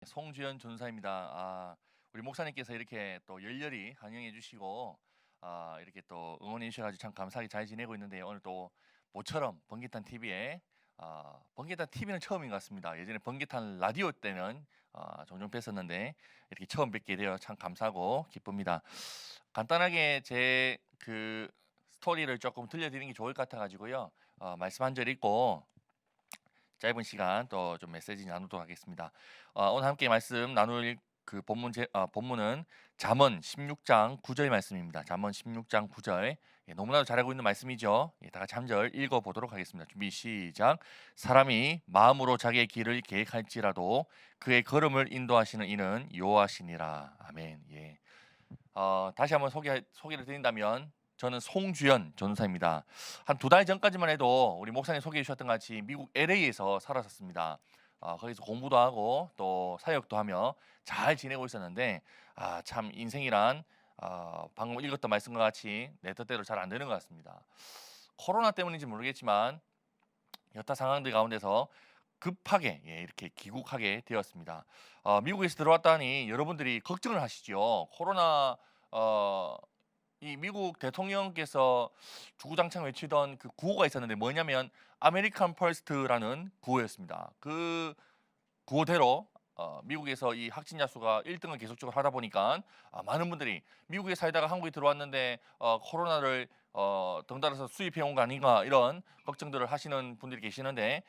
송주현 전사입니다. 우리 목사님께서 이렇게 또 열렬히 환영해 주시고 이렇게 또 응원해 주셔가지고 참 감사하게 잘 지내고 있는데, 오늘 또 모처럼 번개탄 TV에 번개탄 TV는 처음인 것 같습니다. 예전에 번개탄 라디오 때는 종종 뵀었는데 이렇게 처음 뵙게 되어 참 감사하고 기쁩니다. 간단하게 제 그 스토리를 조금 들려드리는 게 좋을 것 같아가지고요. 말씀 한 절 읽고 짧은 시간 또 좀 메시지 나누도록 하겠습니다. 오늘 함께 말씀 나눌 그 본문은 잠언 16장 9절 말씀입니다. 잠언 16장 9절. 너무나도 잘하고 있는 말씀이죠. 다 같이 한 절 읽어 보도록 하겠습니다. 준비 시작. 사람이 마음으로 자기의 길을 계획할지라도 그의 걸음을 인도하시는 이는 여호와시니라. 아멘. 예. 다시 한번 소개를 드린다면, 저는 송주현 전사입니다. 한 2달 전까지만 해도 우리 목사님 소개해 주셨던 같이 미국 LA에서 살았었습니다. 거기서 공부도 하고 또 사역도 하며 잘 지내고 있었는데, 참 인생이란 방금 읽었던 말씀과 같이 내 뜻대로 잘 안 되는 것 같습니다. 코로나 때문인지 모르겠지만 여타 상황들 가운데서 급하게 이렇게 귀국하게 되었습니다. 미국에서 들어왔다니 여러분들이 걱정을 하시죠. 코로나 이 미국 대통령께서 주구장창 외치던 그 구호가 있었는데, 뭐냐면 아메리칸 퍼스트라는 구호였습니다. 그 구호대로 미국에서 이 확진자 수가 1등을 계속적으로 하다 보니까 많은 분들이 미국에 살다가 한국에 들어왔는데 코로나를 덩달아서 수입해 온 거 아닌가, 이런 걱정들을 하시는 분들이 계시는데,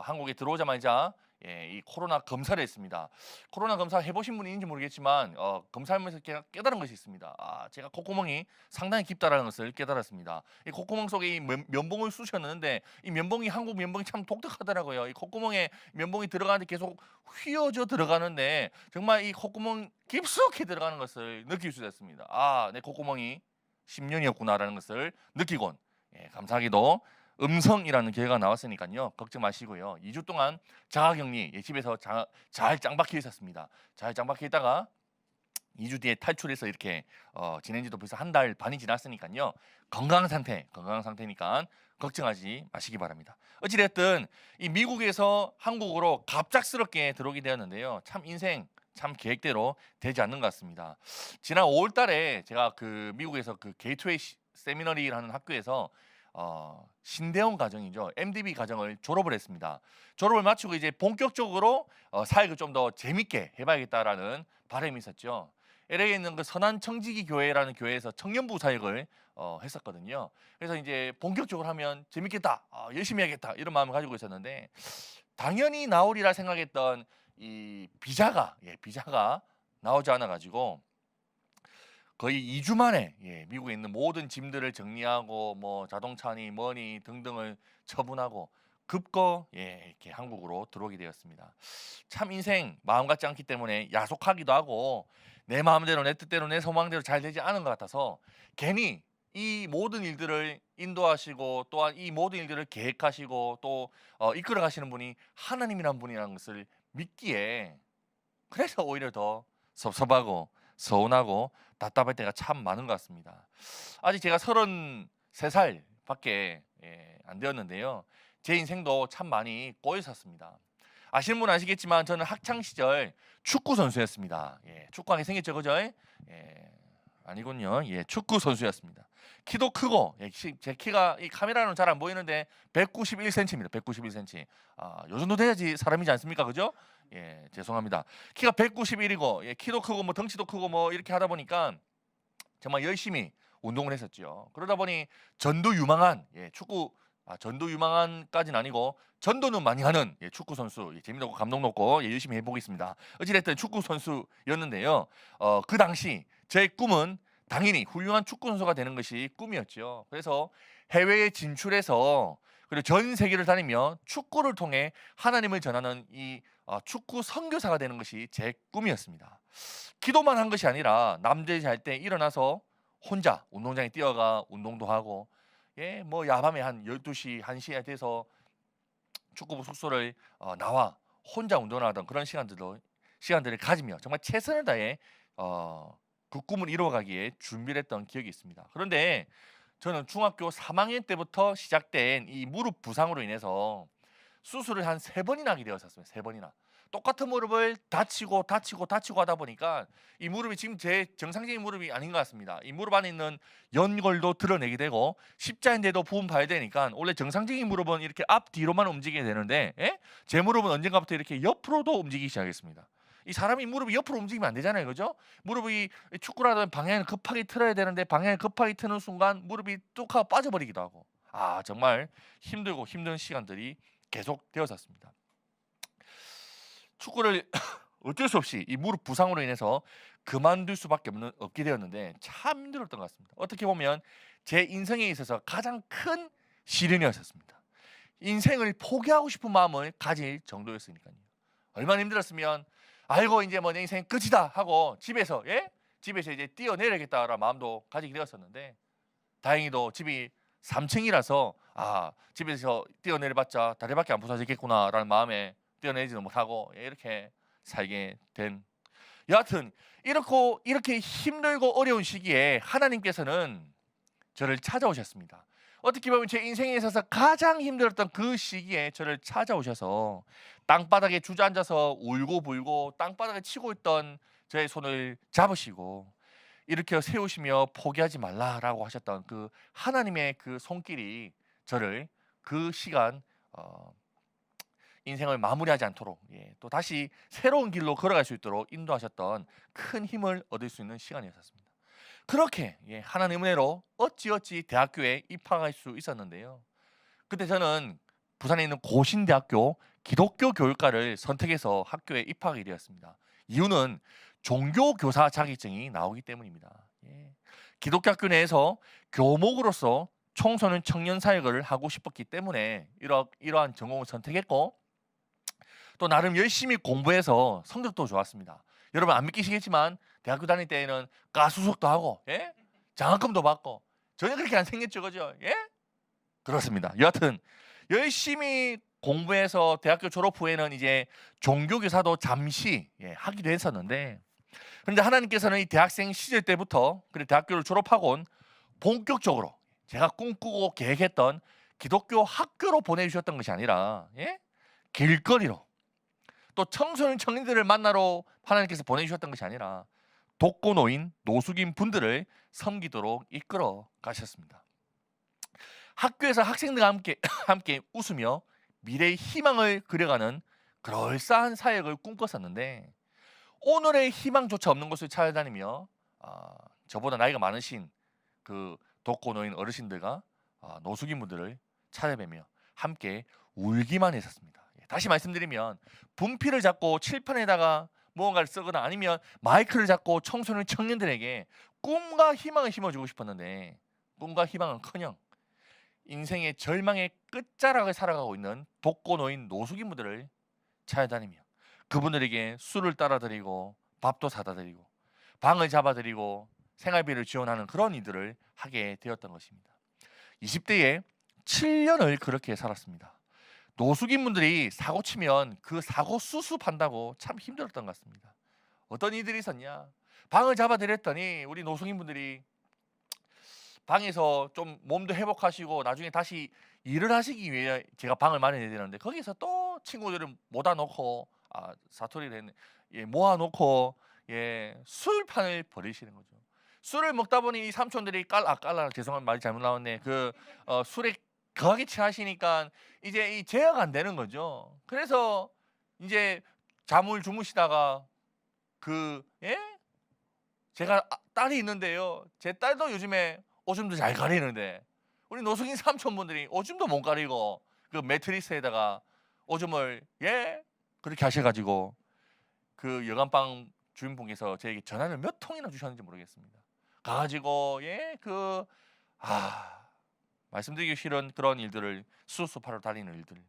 한국에 들어오자마자 이 코로나 검사를 했습니다. 코로나 검사 해보신 분이 있는지 모르겠지만 검사하면서 깨달은 것이 있습니다. 제가 콧구멍이 상당히 깊다라는 것을 깨달았습니다. 이 콧구멍 속에 이 면봉을 쑤셨는데, 이 면봉이 한국 면봉이 참 독특하더라고요. 이 콧구멍에 면봉이 들어가는데 계속 휘어져 들어가는데, 정말 이 콧구멍 깊숙이 들어가는 것을 느낄 수 있었습니다. 내 콧구멍이 10년이었구나라는 것을 느끼곤, 감사하게도 음성이라는 결과가 나왔으니까요. 걱정 마시고요. 2주 동안 자가격리, 집에서 잘 짱박혀 있었습니다. 잘 짱박혀 있다가 2주 뒤에 탈출해서 이렇게 지낸 지도 벌써 1달 반이 지났으니까요. 건강 상태니까 걱정하지 마시기 바랍니다. 어찌됐든 이 미국에서 한국으로 갑작스럽게 들어오게 되었는데요. 참 인생 참 계획대로 되지 않는 것 같습니다. 지난 5월 달에 제가 그 미국에서 그 게이트웨이 세미너리라는 학교에서 신대원 과정이죠. MDB 과정을 졸업을 했습니다. 졸업을 마치고 이제 본격적으로 사역을 좀 더 재밌게 해봐야겠다라는 바람이 있었죠. LA에 있는 그 선한 청지기 교회라는 교회에서 청년부 사역을 했었거든요. 그래서 이제 본격적으로 하면 재밌겠다, 열심히 해야겠다, 이런 마음을 가지고 있었는데, 당연히 나오리라 생각했던 이 비자가 나오지 않아 가지고 거의 2주 만에 미국에 있는 모든 짐들을 정리하고 뭐 자동차니 뭐니 등등을 처분하고 이렇게 한국으로 들어오게 되었습니다. 참 인생 마음 같지 않기 때문에 야속하기도 하고, 내 마음대로 내 뜻대로 내 소망대로 잘 되지 않은 것 같아서 괜히 이 모든 일들을 인도하시고 또한 이 모든 일들을 계획하시고 또 이끌어 가시는 분이 하나님이란 분이라는 것을 믿기에, 그래서 오히려 더 섭섭하고 서운하고 답답할 때가 참 많은 것 같습니다. 아직 제가 33살 밖에 안 되었는데요. 제 인생도 참 많이 꼬여 샀습니다. 아시는 분은 아시겠지만 저는 학창 시절 축구 선수였습니다. 축구하게 생겼죠, 그죠? 아니군요. 축구 선수였습니다. 키도 크고, 제 키가 이 카메라는 잘 안 보이는데 191cm입니다. 191cm. 요 정도 돼야지 사람이지 않습니까, 그죠? 죄송합니다. 키가 191이고, 키도 크고 뭐 덩치도 크고 뭐 이렇게 하다 보니까 정말 열심히 운동을 했었죠. 그러다 보니 전도 유망한 축구, 전도 유망한까지는 아니고 전도는 많이 하는 축구 선수, 재미나고 감동 높고 열심히 해보겠습니다. 어찌됐든 축구 선수였는데요. 그 당시 제 꿈은 당연히 훌륭한 축구 선수가 되는 것이 꿈이었죠. 그래서 해외에 진출해서, 그리고 전 세계를 다니며 축구를 통해 하나님을 전하는 이 축구 선교사가 되는 것이 제 꿈이었습니다. 기도만 한 것이 아니라 남들이 잘 때 일어나서 혼자 운동장에 뛰어가 운동도 하고, 뭐 야밤에 한 12시, 1시에 돼서 축구부 숙소를 나와 혼자 운동을 하던 그런 시간들을 가지며 정말 최선을 다해 그 꿈을 이루어가기에 준비를 했던 기억이 있습니다. 그런데 저는 중학교 3학년 때부터 시작된 이 무릎 부상으로 인해서 수술을 한 3번이나 하게 되었었어요. 3번이나. 똑같은 무릎을 다치고 하다 보니까 이 무릎이 지금 제 정상적인 무릎이 아닌 것 같습니다. 이 무릎 안에 있는 연골도 드러내게 되고 십자인대도 부분 봐야 되니까 원래 정상적인 무릎은 이렇게 앞뒤로만 움직이게 되는데 제 무릎은 언젠가부터 이렇게 옆으로도 움직이기 시작했습니다. 이 사람이 무릎이 옆으로 움직이면 안 되잖아요. 그죠? 무릎이 축구를 하던 방향을 급하게 틀어야 되는데 방향을 급하게 트는 순간 무릎이 뚝 하고 빠져버리기도 하고 정말 힘들고 힘든 시간들이 계속 되었었습니다. 축구를 어쩔 수 없이 이 무릎 부상으로 인해서 그만둘 수밖에 없게 되었는데 참 힘들었던 것 같습니다. 어떻게 보면 제 인생에 있어서 가장 큰 시련이었습니다. 인생을 포기하고 싶은 마음을 가질 정도였으니까요. 얼마나 힘들었으면 아이고 이제 뭐 내 인생 끝이다 하고 집에서 이제 뛰어내려야겠다라는 마음도 가지게 되었었는데 다행히도 집이 3층이라서 집에서 뛰어내려봤자 다리밖에 안 부서지겠구나라는 마음에 뛰어내지도 못하고 이렇게 살게 된. 여하튼 이렇게 힘들고 어려운 시기에 하나님께서는 저를 찾아오셨습니다. 어떻게 보면 제 인생에 있어서 가장 힘들었던 그 시기에 저를 찾아오셔서 땅바닥에 주저앉아서 울고 불고 땅바닥에 치고 있던 저의 손을 잡으시고 일으켜 세우시며 포기하지 말라라고 하셨던 그 하나님의 그 손길이 저를 그 시간 인생을 마무리하지 않도록 또 다시 새로운 길로 걸어갈 수 있도록 인도하셨던 큰 힘을 얻을 수 있는 시간이었습니다. 그렇게 하나님 은혜로 어찌어찌 대학교에 입학할 수 있었는데요. 그때 저는 부산에 있는 고신대학교 기독교 교육과를 선택해서 학교에 입학하게 되었습니다. 이유는 종교교사 자격증이 나오기 때문입니다. 기독교 학교 내에서 교목으로서 청소년 청년 사역을 하고 싶었기 때문에 이러한 전공을 선택했고 또 나름 열심히 공부해서 성적도 좋았습니다. 여러분 안 믿기시겠지만 대학교 다닐 때에는 가수석도 하고 장학금도 받고 전혀 그렇게 안 생겼죠. 그죠? 그렇습니다. 여하튼 열심히 공부해서 대학교 졸업 후에는 이제 종교교사도 잠시 하기도 했었는데 그런데 하나님께서는 이 대학생 시절 때부터 그리고 대학교를 졸업하고는 본격적으로 제가 꿈꾸고 계획했던 기독교 학교로 보내주셨던 것이 아니라 길거리로 또 청소년 청년들을 만나러 하나님께서 보내주셨던 것이 아니라 독거노인 노숙인 분들을 섬기도록 이끌어 가셨습니다. 학교에서 학생들과 함께 웃으며 미래의 희망을 그려가는 그럴싸한 사역을 꿈꿨었는데 오늘의 희망조차 없는 곳을 찾아다니며 저보다 나이가 많으신 그 독거노인 어르신들과 노숙인 분들을 찾아뵈며 함께 울기만 했었습니다. 다시 말씀드리면 분필을 잡고 칠판에다가 무언가를 쓰거나 아니면 마이크를 잡고 청소년 청년들에게 꿈과 희망을 심어주고 싶었는데 꿈과 희망은커녕 인생의 절망의 끝자락을 살아가고 있는 독거노인 노숙인분들을 찾아다니며 그분들에게 술을 따라드리고 밥도 사다 드리고 방을 잡아드리고 생활비를 지원하는 그런 일들을 하게 되었던 것입니다. 20대에 7년을 그렇게 살았습니다. 노숙인분들이 사고 치면 그 사고 수습한다고 참 힘들었던 것 같습니다. 어떤 일들이 있었냐? 방을 잡아드렸더니 우리 노숙인분들이 방에서 좀 몸도 회복하시고 나중에 다시 일을 하시기 위해 제가 방을 마련해야 되는데 거기서 또 친구들을 모아놓고 사투리를 했네. 모아놓고 술판을 벌이시는 거죠. 술을 먹다 보니 이 삼촌들이 죄송한 말이 잘못 나왔네. 술에 거하게 취하시니까 이제 이 제어가 안 되는 거죠. 그래서 이제 잠을 주무시다가 제가 딸이 있는데요. 제 딸도 요즘에 오줌도 잘 가리는데 우리 노숙인 삼촌분들이 오줌도 못 가리고 그 매트리스에다가 오줌을 그렇게 하셔가지고 그 여관방 주인분께서 저에게 전화를 몇 통이나 주셨는지 모르겠습니다. 가가지고 말씀드리기 싫은 그런 일들을 수습하러 다니는 일들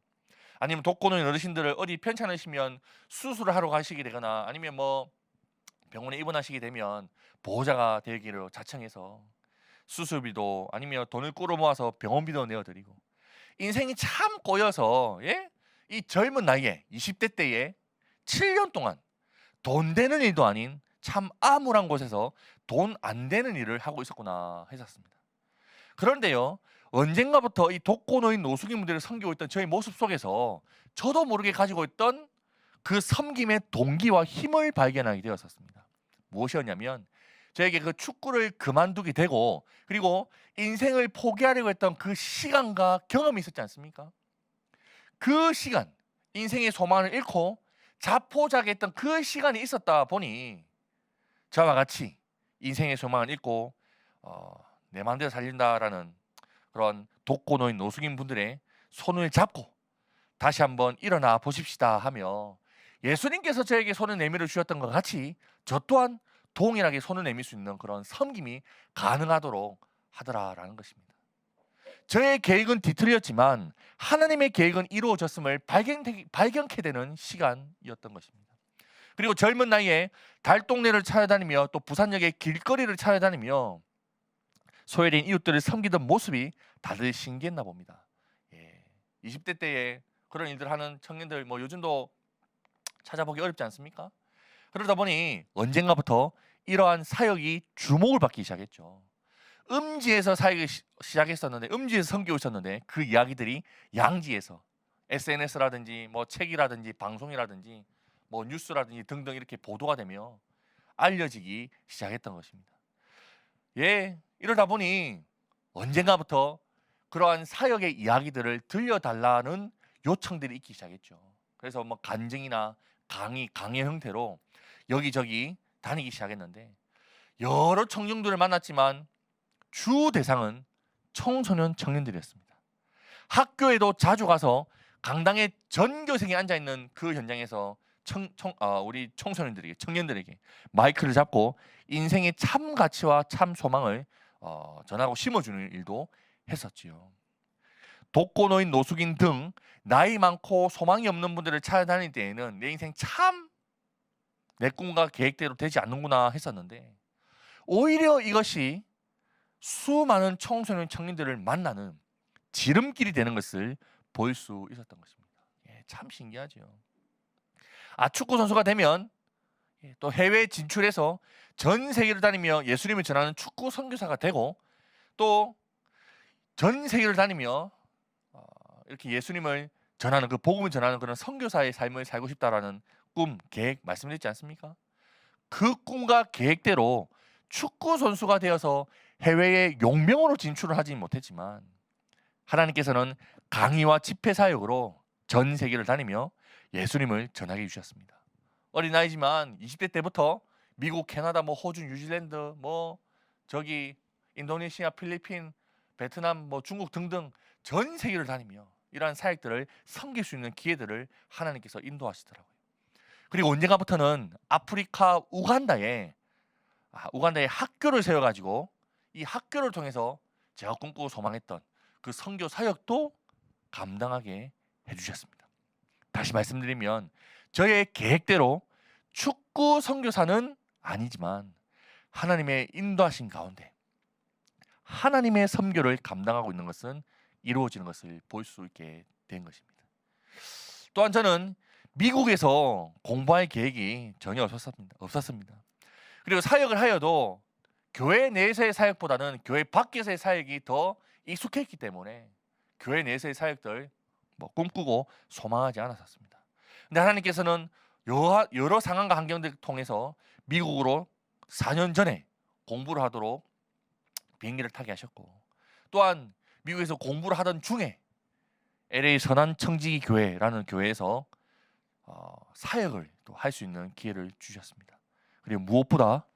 아니면 독거노인 어르신들을 어디 편찮으시면 수술을 하러 가시게 되거나 아니면 뭐 병원에 입원하시게 되면 보호자가 되기로 자청해서 수술비도 아니면 돈을 꾸러 모아서 병원비도 내어드리고 인생이 참 꼬여서 이 젊은 나이에 20대 때에 7년 동안 돈 되는 일도 아닌 참 암울한 곳에서 돈 안 되는 일을 하고 있었구나 했었습니다. 그런데요 언젠가부터 이 독거노인 노숙인분들을 섬기고 있던 저의 모습 속에서 저도 모르게 가지고 있던 그 섬김의 동기와 힘을 발견하게 되었었습니다. 무엇이었냐면 저에게 그 축구를 그만두게 되고 그리고 인생을 포기하려고 했던 그 시간과 경험이 있었지 않습니까? 그 시간, 인생의 소망을 잃고 자포자기했던 그 시간이 있었다 보니 저와 같이 인생의 소망을 잃고 내 마음대로 살린다라는 그런 독거노인 노숙인 분들의 손을 잡고 다시 한번 일어나 보십시다 하며 예수님께서 저에게 손을 내밀어 주셨던 것 같이 저 또한 동일하게 손을 내밀 수 있는 그런 섬김이 가능하도록 하더라라는 것입니다. 저의 계획은 뒤틀렸지만 하나님의 계획은 이루어졌음을 발견케 되는 시간이었던 것입니다. 그리고 젊은 나이에 달동네를 찾아다니며 또 부산역의 길거리를 찾아다니며 소외된 이웃들을 섬기던 모습이 다들 신기했나 봅니다. 20대 때에 그런 일들 하는 청년들 뭐 요즘도 찾아보기 어렵지 않습니까? 그러다 보니 언젠가부터 이러한 사역이 주목을 받기 시작했죠. 음지에서 사역을 시작했었는데 음지에서 섬기고 있었는데 그 이야기들이 양지에서 SNS라든지 뭐 책이라든지 방송이라든지 뭐 뉴스라든지 등등 이렇게 보도가 되며 알려지기 시작했던 것입니다. 이러다 보니 언젠가부터 그러한 사역의 이야기들을 들려달라는 요청들이 있기 시작했죠. 그래서 뭐 간증이나 강의 형태로 여기저기 다니기 시작했는데 여러 청중들을 만났지만 주 대상은 청소년 청년들이었습니다. 학교에도 자주 가서 강당에 전교생이 앉아있는 그 현장에서 우리 청소년들에게 청년들에게 마이크를 잡고 인생의 참 가치와 참 소망을 전하고 심어주는 일도 했었지요. 독거노인 노숙인 등 나이 많고 소망이 없는 분들을 찾아다닐 때에는 내 인생 참 내 꿈과 계획대로 되지 않는구나 했었는데 오히려 이것이 수많은 청소년 청년들을 만나는 지름길이 되는 것을 볼 수 있었던 것입니다. 참 신기하죠. 축구 선수가 되면 또 해외 진출해서 전 세계를 다니며 예수님을 전하는 축구 선교사가 되고 또 전 세계를 다니며 이렇게 예수님을 전하는 그 복음을 전하는 그런 선교사의 삶을 살고 싶다라는 꿈, 계획 말씀드렸지 않습니까? 그 꿈과 계획대로 축구 선수가 되어서 해외에 용병으로 진출을 하지 못했지만 하나님께서는 강의와 집회 사역으로 전 세계를 다니며 예수님을 전하게 해주셨습니다. 어린 나이지만 20대 때부터 미국, 캐나다, 뭐 호주, 뉴질랜드, 뭐 저기 인도네시아, 필리핀, 베트남, 뭐 중국 등등 전 세계를 다니며 이러한 사역들을 섬길 수 있는 기회들을 하나님께서 인도하시더라고요. 그리고 언젠가부터는 아프리카 우간다에 학교를 세워가지고 이 학교를 통해서 제가 꿈꾸고 소망했던 그 선교 사역도 감당하게 해주셨습니다. 다시 말씀드리면 저의 계획대로 축구 선교사는 아니지만 하나님의 인도하신 가운데 하나님의 선교를 감당하고 있는 것은 이루어지는 것을 볼 수 있게 된 것입니다. 또한 저는 미국에서 공부할 계획이 전혀 없었습니다. 그리고 사역을 하여도 교회 내에서의 사역보다는 교회 밖에서의 사역이 더 익숙했기 때문에 교회 내에서의 사역들 꿈꾸고 소망하지 않았었습니다. 근데 하나님께서는 여러 상황과 환경들을 통해서 미국으로 4년 전에 공부를 하도록 비행기를 타게 하셨고 또한 미국에서 공부를 하던 중에 LA 선한 청지기 교회라는 교회에서 사역을 또 할 수 있는 기회를 주셨습니다. 그리고 무엇보다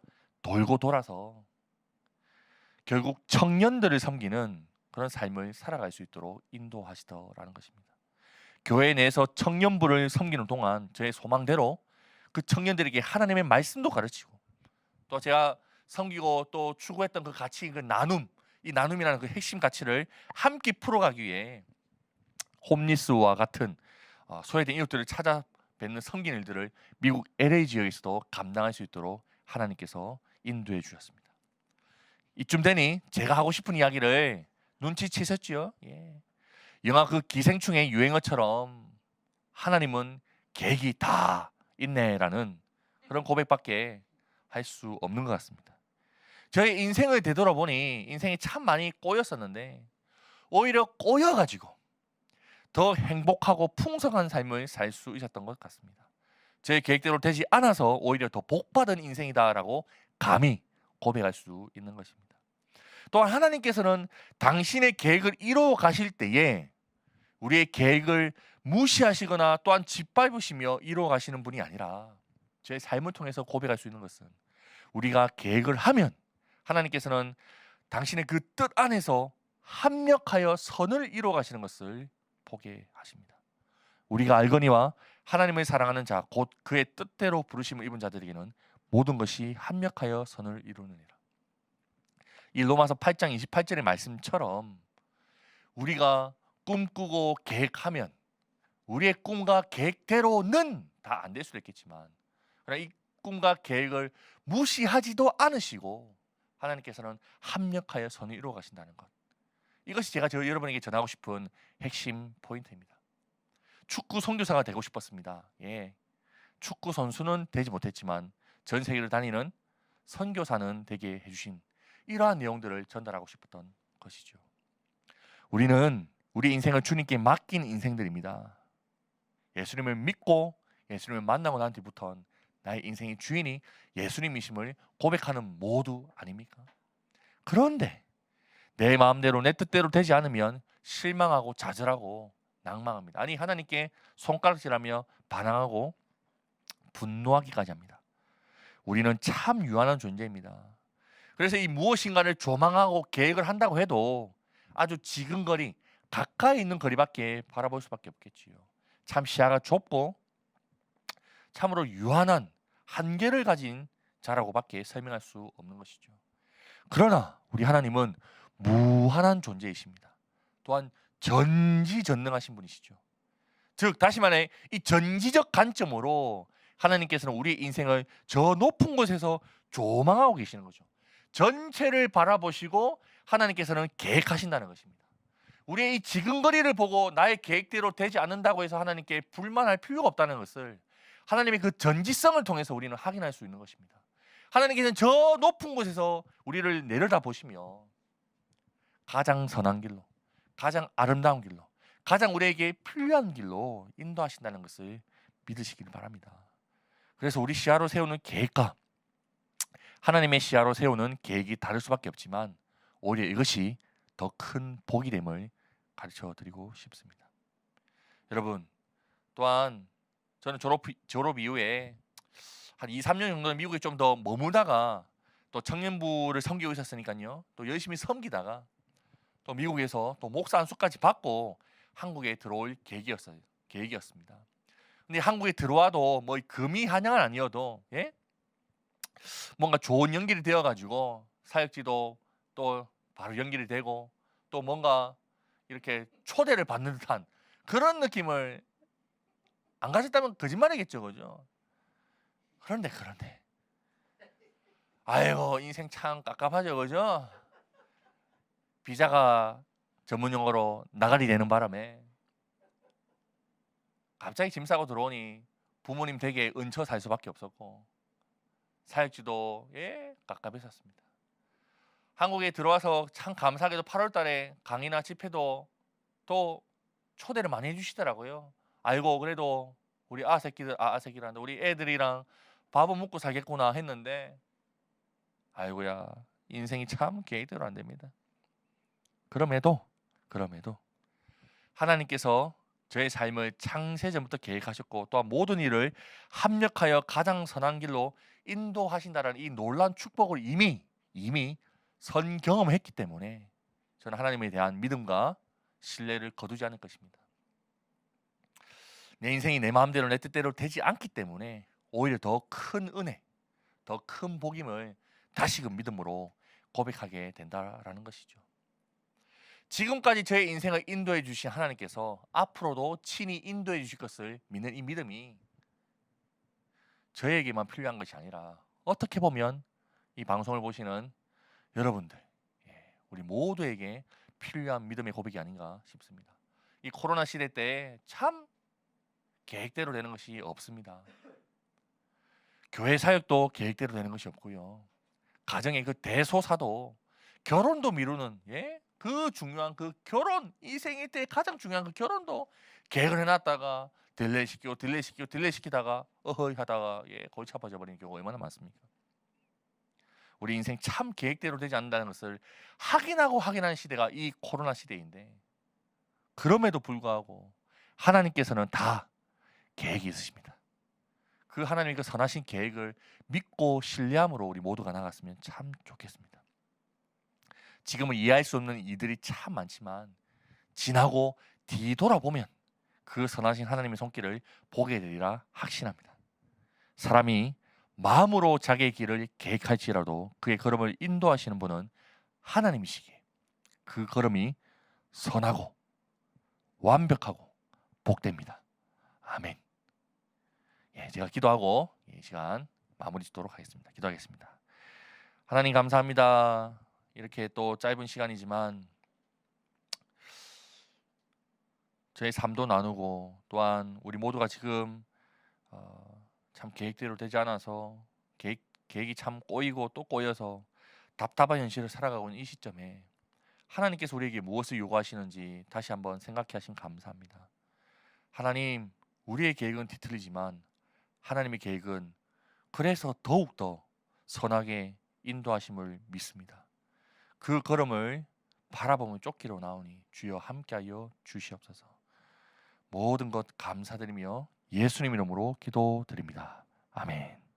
돌고 돌아서 결국 청년들을 섬기는 그런 삶을 살아갈 수 있도록 인도하시더라는 것입니다. 교회 내에서 청년부를 섬기는 동안 저의 소망대로 그 청년들에게 하나님의 말씀도 가르치고 또 제가 섬기고 또 추구했던 그 가치, 그 이 나눔이라는 그 핵심 가치를 함께 풀어가기 위해 홈리스와 같은 소외된 이웃들을 찾아뵙는 섬기는 일들을 미국 LA 지역에서도 감당할 수 있도록 하나님께서 인도해 주셨습니다. 이쯤 되니 제가 하고 싶은 이야기를 눈치채셨죠? 영화 그 기생충의 유행어처럼 하나님은 계획이 다 있네라는 그런 고백밖에 할 수 없는 것 같습니다. 저의 인생을 되돌아보니 인생이 참 많이 꼬였었는데 오히려 꼬여가지고 더 행복하고 풍성한 삶을 살 수 있었던 것 같습니다. 제 계획대로 되지 않아서 오히려 더 복받은 인생이다라고 감히 고백할 수 있는 것입니다. 또한 하나님께서는 당신의 계획을 이루어 가실 때에 우리의 계획을 무시하시거나 또한 짓밟으시며 이루어 가시는 분이 아니라, 제 삶을 통해서 고백할 수 있는 것은 우리가 계획을 하면 하나님께서는 당신의 그 뜻 안에서 합력하여 선을 이루어 가시는 것을 보게 하십니다. 우리가 알거니와 하나님을 사랑하는 자 곧 그의 뜻대로 부르심을 입은 자들에게는 모든 것이 합력하여 선을 이루느니라. 이 로마서 8장 28절의 말씀처럼 우리가 꿈꾸고 계획하면 우리의 꿈과 계획대로는 다 안 될 수도 있겠지만, 그러나 이 꿈과 계획을 무시하지도 않으시고 하나님께서는 합력하여 선을 이루어 가신다는 것, 이것이 제가 여러분에게 전하고 싶은 핵심 포인트입니다. 축구 선교사가 되고 싶었습니다. 예, 축구 선수는 되지 못했지만 전 세계를 다니는 선교사는 되게 해주신 이러한 내용들을 전달하고 싶었던 것이죠. 우리는 우리 인생을 주님께 맡긴 인생들입니다. 예수님을 믿고 예수님을 만나고 난 뒤부터는 나의 인생의 주인이 예수님이심을 고백하는 모두 아닙니까? 그런데 내 마음대로 내 뜻대로 되지 않으면 실망하고 좌절하고 낭망합니다. 아니, 하나님께 손가락질하며 반항하고 분노하기까지 합니다. 우리는 참 유한한 존재입니다. 그래서 이 무엇인가를 조망하고 계획을 한다고 해도 아주 지근거리, 가까이 있는 거리밖에 바라볼 수밖에 없겠지요. 참 시야가 좁고 참으로 유한한 한계를 가진 자라고밖에 설명할 수 없는 것이죠. 그러나 우리 하나님은 무한한 존재이십니다. 또한 전지전능하신 분이시죠. 즉 다시 말해 이 전지적 관점으로 하나님께서는 우리의 인생을 저 높은 곳에서 조망하고 계시는 거죠. 전체를 바라보시고 하나님께서는 계획하신다는 것입니다. 우리의 이 지근거리를 보고 나의 계획대로 되지 않는다고 해서 하나님께 불만할 필요가 없다는 것을 하나님의 그 전지성을 통해서 우리는 확인할 수 있는 것입니다. 하나님께서는 저 높은 곳에서 우리를 내려다보시며 가장 선한 길로, 가장 아름다운 길로, 가장 우리에게 필요한 길로 인도하신다는 것을 믿으시기를 바랍니다. 그래서 우리 시야로 세우는 계획과 하나님의 시야로 세우는 계획이 다를 수밖에 없지만 오히려 이것이 더 큰 복이 됨을 가르쳐 드리고 싶습니다. 여러분, 또한 저는 졸업 이후에 한 2, 3년 정도는 미국에 좀 더 머무다가 또 청년부를 섬기고 있었으니까요. 또 열심히 섬기다가 또 미국에서 또 목사 안수까지 받고 한국에 들어올 계획이었습니다. 근데 한국에 들어와도 뭐 금이 한양은 아니어도 예? 뭔가 좋은 연결이 되어 가지고 사역지도 또 바로 연결이 되고 또 뭔가 이렇게 초대를 받는 듯한 그런 느낌을 안 가졌다면 거짓말이겠죠, 그죠? 그런데 아이고 인생 참 깝깝하죠, 그죠? 비자가 전문 용어로 나가리 되는 바람에 갑자기 짐 싸고 들어오니 부모님 댁에 얹혀 살 수밖에 없었고 사역지도 깝깝했었습니다. 한국에 들어와서 참 감사하게도 8월 달에 강의나 집회도 또 초대를 많이 해주시더라고요. 아이고 그래도 우리 아새끼란다 우리 애들이랑 밥은 먹고 살겠구나 했는데 아이고야 인생이 참 계획대로 안 됩니다. 그럼에도 하나님께서 저의 삶을 창세전부터 계획하셨고 또한 모든 일을 합력하여 가장 선한 길로 인도하신다라는 이 놀라운 축복을 이미 선 경험했기 때문에 저는 하나님에 대한 믿음과 신뢰를 거두지 않을 것입니다. 내 인생이 내 마음대로 내 뜻대로 되지 않기 때문에 오히려 더 큰 은혜, 더 큰 복임을 다시금 믿음으로 고백하게 된다라는 것이죠. 지금까지 저의 인생을 인도해 주신 하나님께서 앞으로도 친히 인도해 주실 것을 믿는 이 믿음이 저에게만 필요한 것이 아니라 어떻게 보면 이 방송을 보시는 여러분들, 우리 모두에게 필요한 믿음의 고백이 아닌가 싶습니다. 이 코로나 시대 때 참 계획대로 되는 것이 없습니다. 교회 사역도 계획대로 되는 것이 없고요. 가정의 그 대소사도 결혼도 미루는 그 중요한 그 결혼, 이 생일 때 가장 중요한 그 결혼도 계획을 해놨다가 딜레이 시키다가 어허이 하다가 골치 아파져 버리는 경우가 얼마나 많습니까? 우리 인생 참 계획대로 되지 않는다는 것을 확인하고 확인하는 시대가 이 코로나 시대인데, 그럼에도 불구하고 하나님께서는 다 계획이 있으십니다. 그 하나님의 그 선하신 계획을 믿고 신뢰함으로 우리 모두가 나갔으면 참 좋겠습니다. 지금은 이해할 수 없는 이들이 참 많지만 지나고 뒤돌아보면 그 선하신 하나님의 손길을 보게 되리라 확신합니다. 사람이 마음으로 자기의 길을 계획할지라도 그의 걸음을 인도하시는 분은 하나님이시기에 그 걸음이 선하고 완벽하고 복됩니다. 아멘. 제가 기도하고 이 시간 마무리 짓도록 하겠습니다. 기도하겠습니다. 하나님 감사합니다. 이렇게 또 짧은 시간이지만 저의 삶도 나누고, 또한 우리 모두가 지금 참 계획대로 되지 않아서 계획이 참 꼬이고 또 꼬여서 답답한 현실을 살아가고 있는 이 시점에 하나님께서 우리에게 무엇을 요구하시는지 다시 한번 생각해 하신 감사합니다. 하나님, 우리의 계획은 뒤틀리지만 하나님의 계획은 그래서 더욱더 선하게 인도하심을 믿습니다. 그 걸음을 바라보면 쫓기로 나오니 주여 함께하여 주시옵소서. 모든 것 감사드리며 예수님 이름으로 기도드립니다. 아멘.